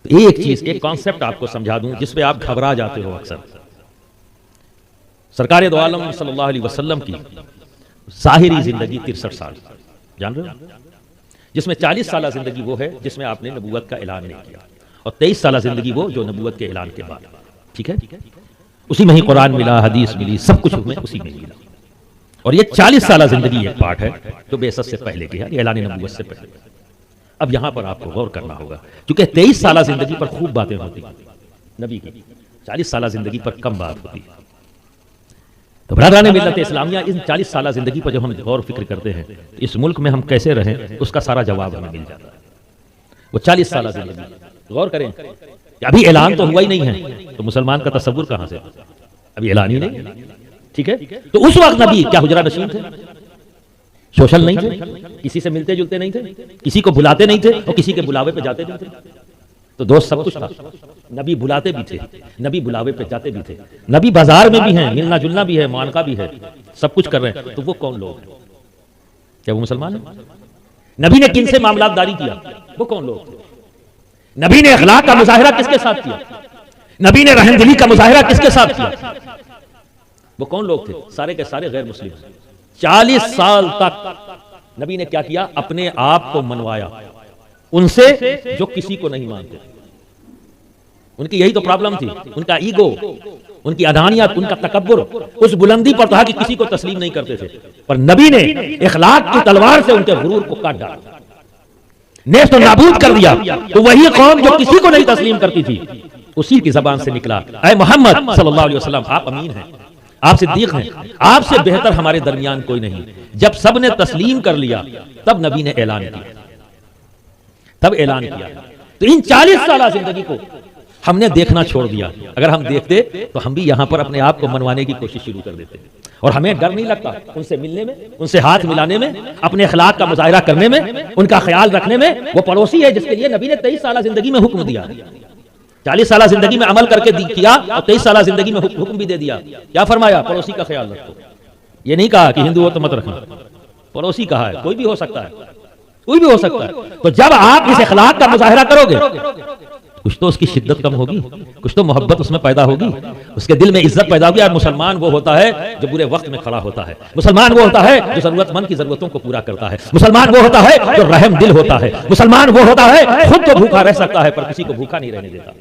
تو ایک چیز، ایک کانسیپٹ آپ کو سمجھا دوں جس پہ آپ گھبرا جاتے ہو اکثر. سرکار دو عالم صلی اللہ علیہ وسلم کی ظاہری زندگی 63 سال، جان رہے ہو، جس میں 40 سالہ زندگی وہ ہے جس میں آپ نے نبوت کا اعلان نہیں کیا، اور 23 سالہ زندگی وہ جو نبوت کے اعلان کے بعد. ٹھیک ہے، اسی میں ہی قرآن ملا، حدیث ملی، سب کچھ ہمیں اسی میں ملا. اور یہ 40 سالہ زندگی ایک پارٹ ہے جو بعثت سے پہلے کی ہے، اعلان نبوت سے پہلے. اب یہاں پر آپ کو غور کرنا ہوگا، کیونکہ 23 سالہ زندگی پر خوب باتیں ہوتی ہیں نبی کی، 40 سالہ زندگی پر کم بات ہوتی ہے. تو برادران ملت اسلامیہ، ان 40 سالہ زندگی پر جب ہم غور فکر کرتے ہیں تو اس ملک میں ہم کیسے رہیں اس کا سارا جواب ہمیں مل جاتا ہے. وہ 40 سالہ زندگی غور کریں کہ ابھی اعلان تو ہوا ہی نہیں ہے، تو مسلمان کا تصور کہاں سے؟ ابھی اعلان ہی نہیں. ٹھیک ہے، تو اس وقت نبی کیا حجرہ نشین تھے؟ سوشل نہیں تھے، کسی سے ملتے جلتے نہیں تھے، کسی کو بلاتے نہیں تھے، اور کسی کے بلاوے پہ جاتے نہیں تھے. تو دوست سب کچھ تھا. نبی بلاتے بھی تھے، نبی بلاوے پہ جاتے بھی تھے، نبی بازار میں بھی ہیں، ملنا جلنا بھی ہے، معانقہ بھی ہے، سب کچھ کر رہے ہیں. تو وہ کون لوگ ہیں؟ کیا وہ مسلمان ہیں؟ نبی نے کن سے معاملات داری کیا؟ وہ کون لوگ تھے؟ نبی نے اخلاق کا مظاہرہ کس کے ساتھ کیا؟ نبی نے رحم دلی کا مظاہرہ کس کے ساتھ کیا؟ وہ کون لوگ تھے؟ سارے کے سارے غیر مسلم. 40 سال تک نبی نے کیا کیا؟ اپنے آپ کو منوایا ان سے جو کسی کو نہیں مانتے. ان کی یہی تو پرابلم تھی، ان کا ایگو، ان کی ادانیت، ان کا تکبر اس بلندی پر تھا کہ کسی کو تسلیم نہیں کرتے تھے. پر نبی نے اخلاق کی تلوار سے ان کے غرور کو کاٹ ڈالا، نیست و نابود کر دیا. تو وہی قوم جو کسی کو نہیں تسلیم کرتی تھی، اسی کی زبان سے نکلا، اے محمد صلی اللہ علیہ وسلم، آپ امین ہیں، آپ صدیق ہیں، آپ سے بہتر ہمارے درمیان کوئی نہیں. جب سب نے تسلیم کر لیا تب نبی نے اعلان کیا، تب اعلان کیا. تو ان 40 سالہ زندگی کو ہم نے دیکھنا چھوڑ دیا. اگر ہم دیکھتے تو ہم بھی یہاں پر اپنے آپ کو منوانے کی کوشش شروع کر دیتے، اور ہمیں ڈر نہیں لگتا ان سے ملنے میں، ان سے ہاتھ ملانے میں، اپنے اخلاق کا مظاہرہ کرنے میں، ان کا خیال رکھنے میں. وہ پڑوسی ہے جس کے لیے نبی نے 23 سالہ زندگی میں حکم دیا، 40 سالہ زندگی میں عمل کر کے کیا، اور 23 سالہ زندگی میں حکم بھی دے دیا. کیا فرمایا؟ پڑوسی کا خیال رکھو. یہ نہیں کہا کہ ہندو ہو تو مت رکھنا، پڑوسی کہا ہے، کوئی بھی ہو سکتا ہے، کوئی بھی ہو سکتا ہے. تو جب آپ اس اخلاق کا مظاہرہ کرو گے کچھ تو اس کی شدت کم ہوگی، کچھ تو محبت اس میں پیدا ہوگی، اس کے دل میں عزت پیدا ہوگی. اور مسلمان وہ ہوتا ہے جو برے وقت میں کھڑا ہوتا ہے، مسلمان وہ ہوتا ہے جو ضرورت مند کی ضرورتوں کو پورا کرتا ہے، مسلمان وہ ہوتا ہے جو رحم دل ہوتا ہے، مسلمان وہ ہوتا ہے خود تو بھوکا رہ سکتا ہے پر کسی کو بھوکا نہیں رہنے دیتا.